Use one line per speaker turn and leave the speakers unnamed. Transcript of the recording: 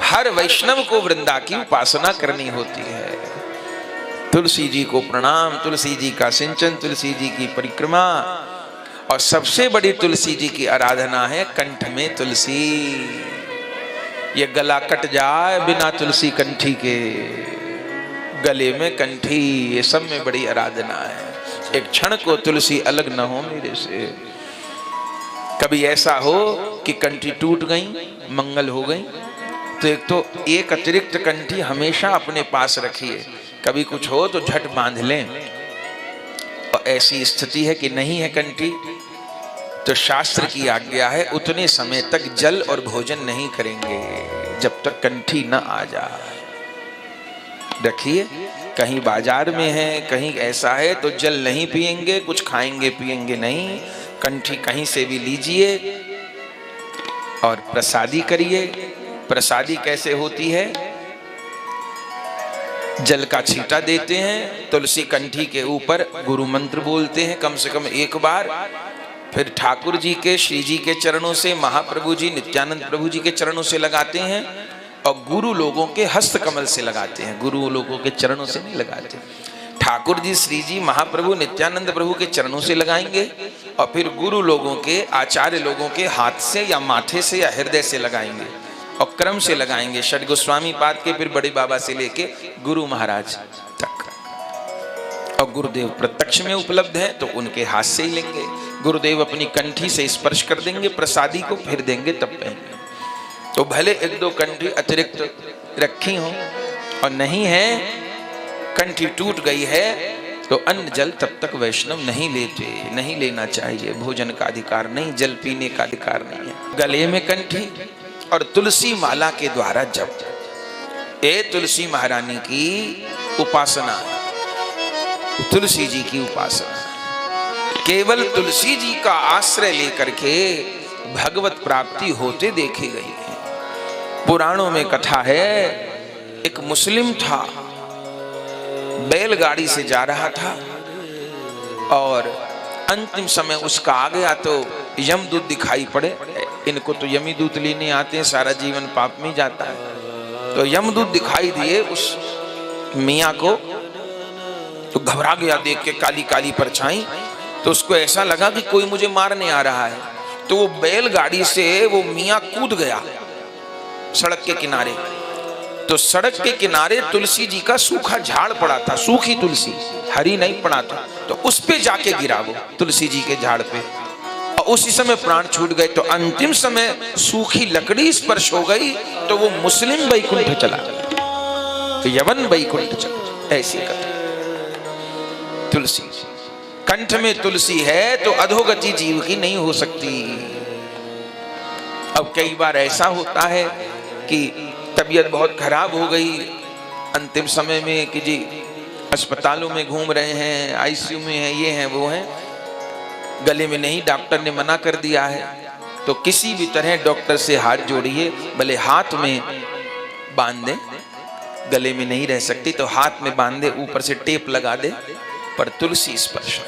हर वैष्णव को वृंदा की उपासना करनी होती है। तुलसी जी को प्रणाम, तुलसी जी का सिंचन, तुलसी जी की परिक्रमा, और सबसे बड़ी तुलसी जी की आराधना है कंठ में तुलसी। ये गला कट जाए बिना तुलसी कंठी के, गले में कंठी, ये सब में बड़ी आराधना है। एक क्षण को तुलसी अलग न हो मेरे से। कभी ऐसा हो कि कंठी टूट गई, मंगल हो गई, तो एक अतिरिक्त कंठी हमेशा अपने पास रखिए, कभी कुछ हो तो झट बांध लें। और ऐसी स्थिति है कि नहीं है कंठी, तो शास्त्र की आज्ञा है उतने समय तक जल और भोजन नहीं करेंगे जब तक कंठी न आ जाए। रखिए, कहीं बाजार में है, कहीं ऐसा है तो जल नहीं पिएंगे, कुछ खाएंगे पिएंगे नहीं, कंठी कहीं से भी लीजिए और प्रसादी करिए। प्रसादी कैसे होती है? जल का छींटा देते हैं, तुलसी कंठी के ऊपर गुरु मंत्र बोलते हैं कम से कम एक बार, फिर ठाकुर जी के, श्री जी के चरणों से, महाप्रभु जी, नित्यानंद प्रभु जी के चरणों से लगाते हैं, और गुरु लोगों के हस्त कमल से लगाते हैं, गुरु लोगों के चरणों से नहीं लगाते। ठाकुर जी, श्री जी, महाप्रभु, नित्यानंद प्रभु के चरणों से लगाएंगे, और फिर गुरु लोगों के, आचार्य लोगों के हाथ से या माथे से या हृदय से लगाएंगे, और क्रम से लगाएंगे, षड गोस्वामी पाद के, फिर बड़े बाबा से लेके गुरु महाराज तक। और गुरुदेव प्रत्यक्ष में उपलब्ध है तो उनके हाथ से ही लेंगे। गुरुदेव अपनी कंठी से स्पर्श कर देंगे प्रसादी को, फिर देंगे तब पहनेंगे। तो भले एक दो कंठी अतिरिक्त रखी हो, और नहीं है, कंठी टूट गई है तो अन्न जल तब तक वैष्णव नहीं लेते, नहीं लेना चाहिए। भोजन का अधिकार नहीं, जल पीने का अधिकार नहीं है। गले में कंठी और तुलसी माला के द्वारा जप। ए तुलसी महारानी की उपासना, तुलसी जी की उपासना, केवल तुलसी जी का आश्रय लेकर के भगवत प्राप्ति होते देखी गई है। पुराणों में कथा है, एक मुस्लिम था, बैलगाड़ी से जा रहा था और अंतिम समय उसका आ गया तो यमदूत दिखाई पड़े। इनको तो यमी दूत लेने आते हैं, सारा जीवन पाप में जाता है। तो यमदूत दिखाई दिए उस मियाँ को, तो घबरा गया देख के काली काली परछाई। तो उसको ऐसा लगा कि कोई मुझे मारने आ रहा है, तो वो बैलगाड़ी से वो मियाँ कूद गया सड़क के किनारे। तो सड़क के किनारे तुलसी जी का सूखा झाड़ पड़ा था, सूखी तुलसी, हरी नहीं पड़ा था, तो उस पे जाके गिरा वो तुलसी जी के झाड़ पे, और उसी समय प्राण छूट गए। तो अंतिम समय सूखी लकड़ी स्पर्श हो गई तो वो मुस्लिम वैकुंठ चला, तो यवन वैकुंठ चला। ऐसी कथा। तुलसी कंठ में तुलसी है तो अधोगति जीव की नहीं हो सकती। अब कई बार ऐसा होता है कि तबीयत बहुत खराब हो गई अंतिम समय में, कि जी अस्पतालों में घूम रहे हैं, आईसीयू में है, ये हैं वो हैं, गले में नहीं, डॉक्टर ने मना कर दिया है, तो किसी भी तरह डॉक्टर से हाथ जोड़िए, भले हाथ में बांध दे, गले में नहीं रह सकती तो हाथ में बांध दे, ऊपर से टेप लगा दे, पर तुलसी स्पर्श